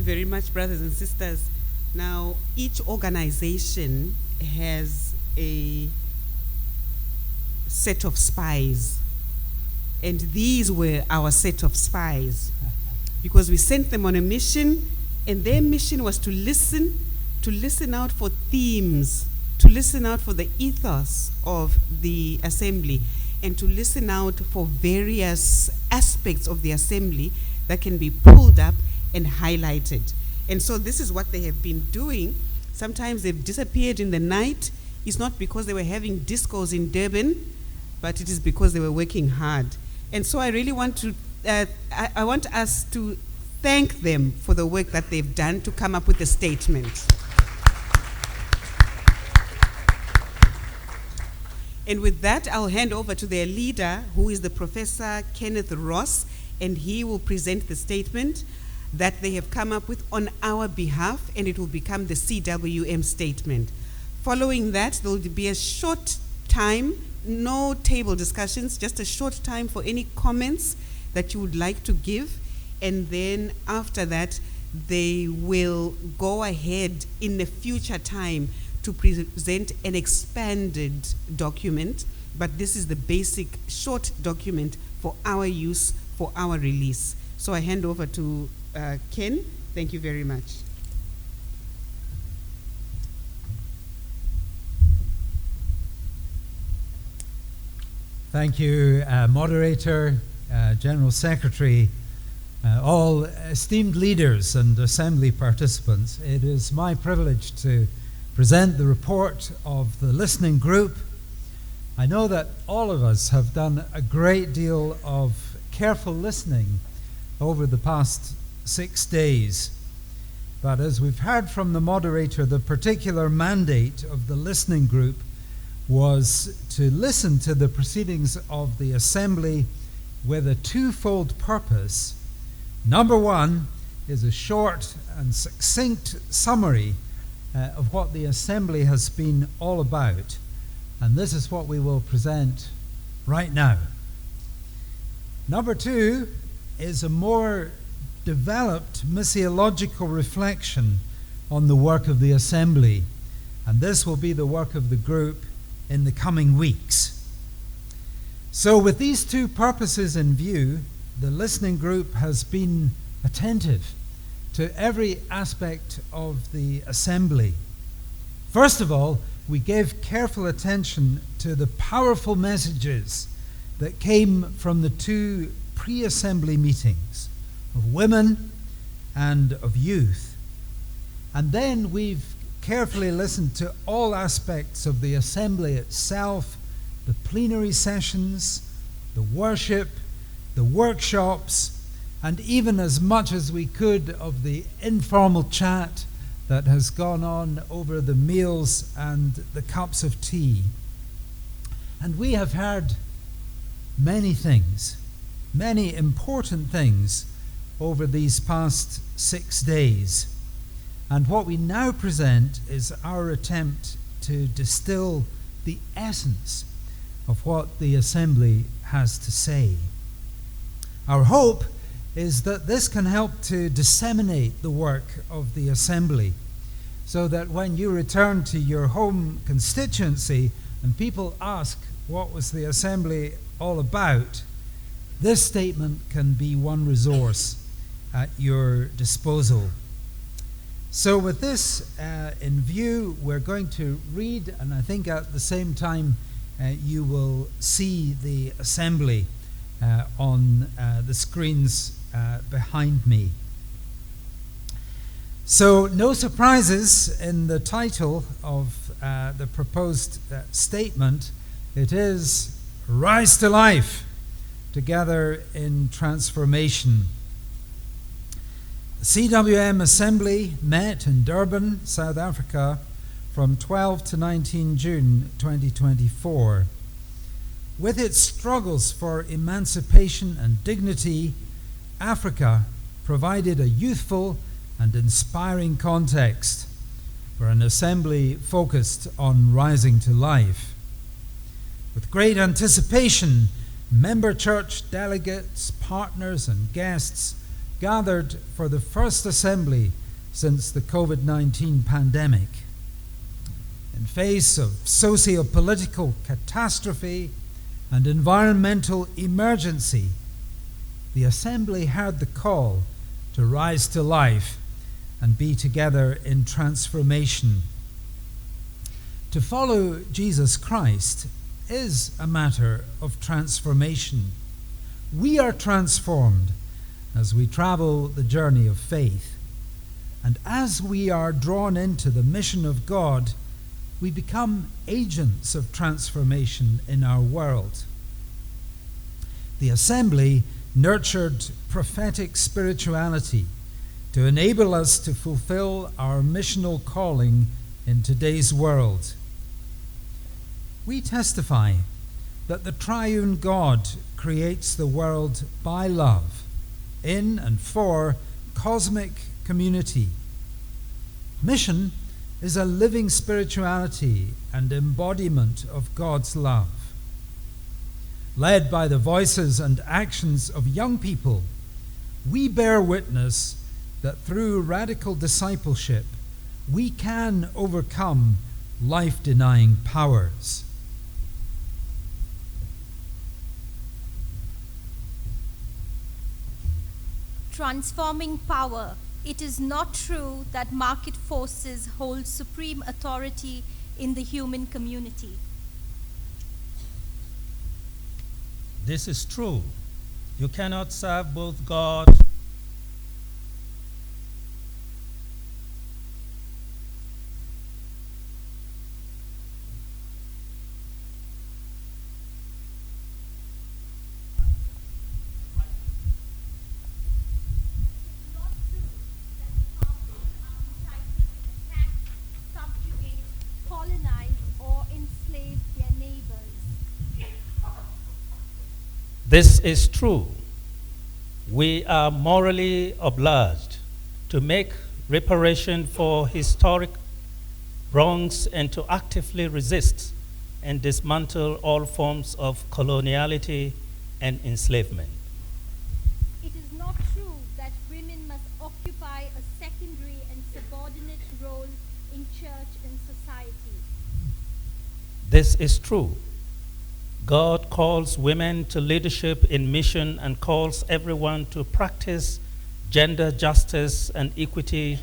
very much, brothers and sisters. Now, each organization has a set of spies, and these were our set of spies, because we sent them on a mission, and their mission was to listen out for themes, to listen out for the ethos of the assembly, and to listen out for various aspects of the assembly that can be pulled up and highlighted. And so this is what they have been doing. Sometimes they've disappeared in the night. It's not because they were having discos in Durban, but it is because they were working hard. And so I really want to, I want us to thank them for the work that they've done to come up with a statement. And with that, I'll hand over to their leader, who is the Professor Kenneth Ross, and he will present the statement that they have come up with on our behalf, and it will become the CWM statement. Following that, there will be a short time, no table discussions, just a short time for any comments that you would like to give, and then after that, they will go ahead in a future time to present an expanded document, but this is the basic short document for our use, for our release. So I hand over to Ken. Thank you very much. Thank you, Moderator, General Secretary, all esteemed leaders and assembly participants. It is my privilege to present the report of the listening group. I know that all of us have done a great deal of careful listening over the past 6 days. But as we've heard from the moderator, the particular mandate of the listening group was to listen to the proceedings of the assembly with a twofold purpose. Number one is a short and succinct summary of what the assembly has been all about. And this is what we will present right now. Number two is a more developed missiological reflection on the work of the assembly. And this will be the work of the group in the coming weeks. So with these two purposes in view, the listening group has been attentive to every aspect of the assembly. First of all, we gave careful attention to the powerful messages that came from the two pre-assembly meetings of women and of youth. And then we've carefully listened to all aspects of the assembly itself, the plenary sessions, the worship, the workshops, and even as much as we could of the informal chat that has gone on over the meals and the cups of tea. And we have heard many things, many important things over these past 6 days. And what we now present is our attempt to distill the essence of what the assembly has to say. Our hope is that this can help to disseminate the work of the assembly, so that when you return to your home constituency and people ask what was the assembly all about, this statement can be one resource at your disposal. So with this in view, we're going to read, and I think at the same time you will see the assembly on the screens behind me. So no surprises in the title of the proposed statement. It is Rise to Life, Together in Transformation. The CWM Assembly met in Durban, South Africa from 12 to 19 June 2024. With its struggles for emancipation and dignity, Africa provided a youthful and inspiring context for an assembly focused on rising to life. With great anticipation, member church delegates, partners, and guests gathered for the first assembly since the COVID-19 pandemic. In face of socio-political catastrophe and environmental emergency, the assembly heard the call to rise to life and be together in transformation. To follow Jesus Christ is a matter of transformation. We are transformed as we travel the journey of faith. And as we are drawn into the mission of God, we become agents of transformation in our world. The assembly nurtured prophetic spirituality to enable us to fulfill our missional calling in today's world. We testify that the triune God creates the world by love, in and for cosmic community. Mission is a living spirituality and embodiment of God's love. Led by the voices and actions of young people, we bear witness that through radical discipleship, we can overcome life-denying powers. Transforming power. It is not true that market forces hold supreme authority in the human community. This is true. You cannot serve both God This is true. We are morally obliged to make reparation for historic wrongs and to actively resist and dismantle all forms of coloniality and enslavement. It is not true that women must occupy a secondary and subordinate role in church and society. This is true. God calls women to leadership in mission and calls everyone to practice gender justice and equity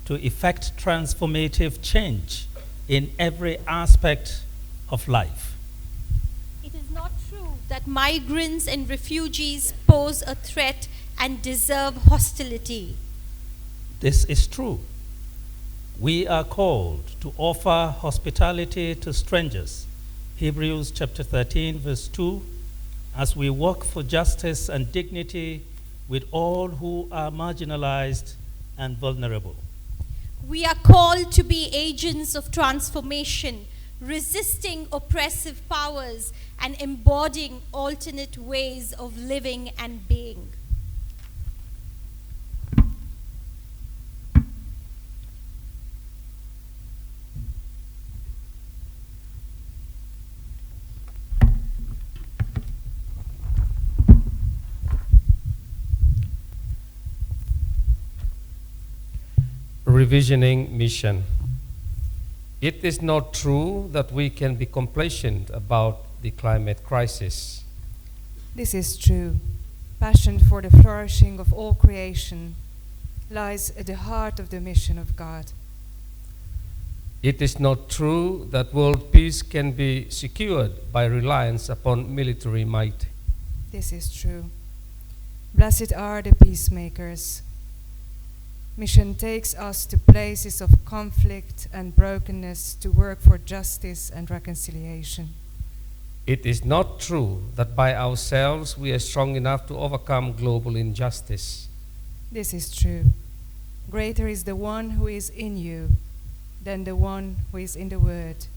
to effect transformative change in every aspect of life. It is not true that migrants and refugees pose a threat and deserve hostility. This is true. We are called to offer hospitality to strangers. Hebrews chapter 13, verse 2, as we work for justice and dignity with all who are marginalized and vulnerable. We are called to be agents of transformation, resisting oppressive powers and embodying alternate ways of living and being. Revisioning mission. It is not true that we can be complacent about the climate crisis. This is true. Passion for the flourishing of all creation lies at the heart of the mission of God. It is not true that world peace can be secured by reliance upon military might. This is true. Blessed are the peacemakers. Mission takes us to places of conflict and brokenness to work for justice and reconciliation. It is not true that by ourselves we are strong enough to overcome global injustice. This is true. Greater is the one who is in you than the one who is in the Word.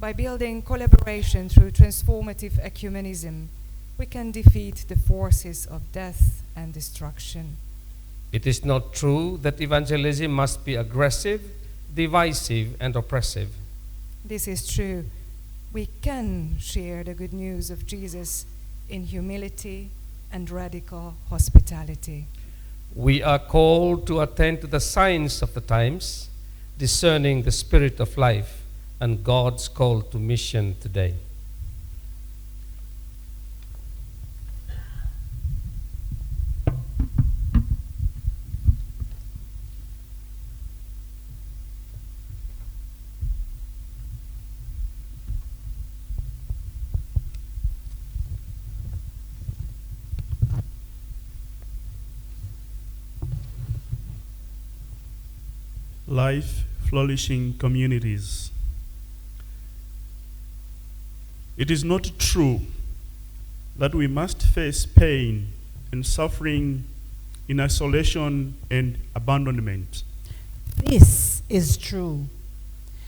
By building collaboration through transformative ecumenism, we can defeat the forces of death and destruction. It is not true that evangelism must be aggressive, divisive, and oppressive. This is true. We can share the good news of Jesus in humility and radical hospitality. We are called to attend to the signs of the times, discerning the spirit of life and God's call to mission today. Life flourishing communities. It is not true that we must face pain and suffering in isolation and abandonment. This is true.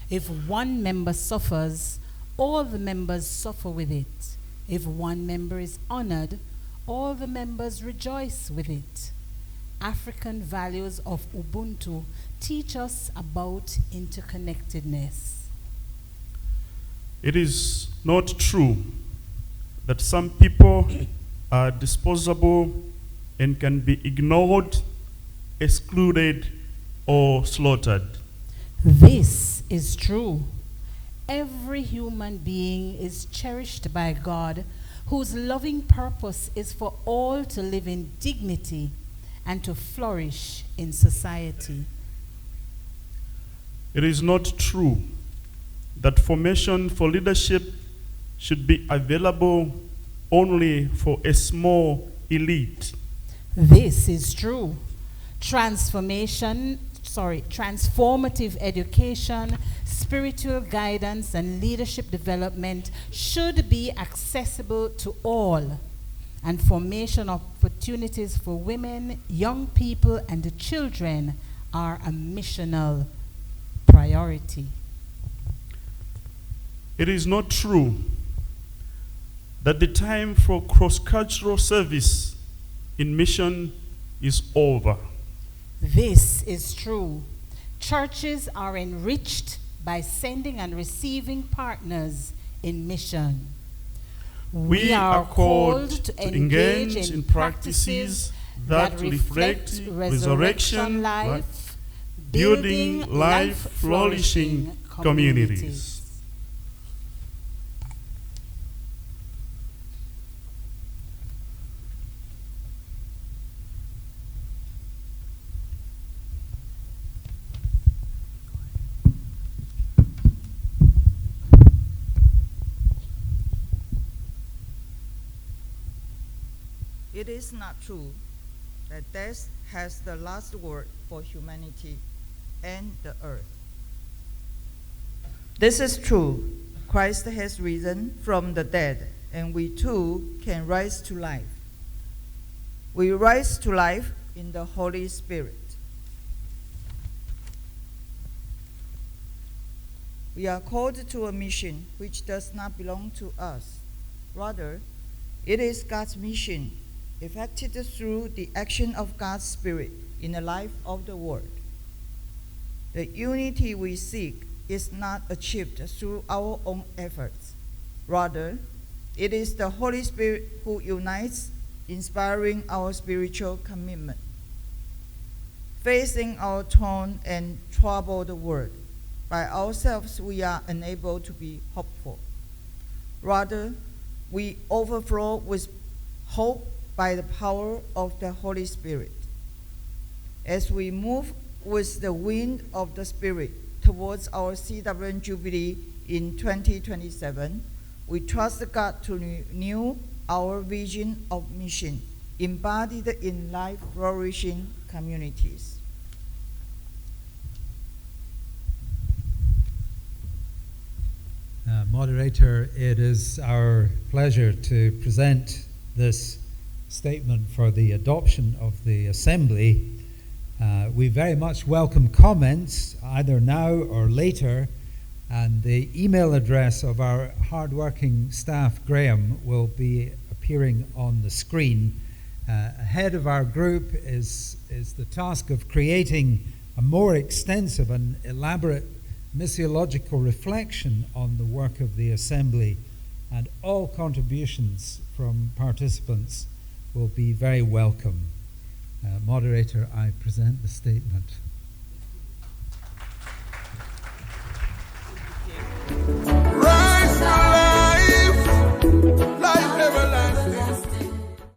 If one member suffers, all the members suffer with it. If one member is honored, all the members rejoice with it. African values of Ubuntu teach us about interconnectedness. It is not true that some people are disposable and can be ignored, excluded, or slaughtered. This is true. Every human being is cherished by God, whose loving purpose is for all to live in dignity and to flourish in society. It is not true that formation for leadership should be available only for a small elite. This is true. Transformative education, spiritual guidance, and leadership development should be accessible to all. And formation opportunities for women, young people, and the children are a missional priority. It is not true that the time for cross-cultural service in mission is over. This is true. Churches are enriched by sending and receiving partners in mission. We are called to engage in practices that reflect resurrection life, building life-flourishing communities. It is not true that death has the last word for humanity and the earth. This is true. Christ has risen from the dead, and we too can rise to life. We rise to life in the Holy Spirit. We are called to a mission which does not belong to us. Rather, it is God's mission, effected through the action of God's Spirit in the life of the world. The unity we seek is not achieved through our own efforts. Rather, it is the Holy Spirit who unites, inspiring our spiritual commitment. Facing our torn and troubled world, by ourselves we are unable to be hopeful. Rather, we overflow with hope by the power of the Holy Spirit. As we move with the wind of the Spirit towards our CWM Jubilee in 2027, we trust God to renew our vision of mission embodied in life-flourishing communities. Moderator, it is our pleasure to present this statement for the adoption of the Assembly. We very much welcome comments, either now or later, and the email address of our hard-working staff, Graham, will be appearing on the screen. Ahead of our group is the task of creating a more extensive and elaborate missiological reflection on the work of the Assembly, and all contributions from participants will be very welcome. Moderator, I present the statement.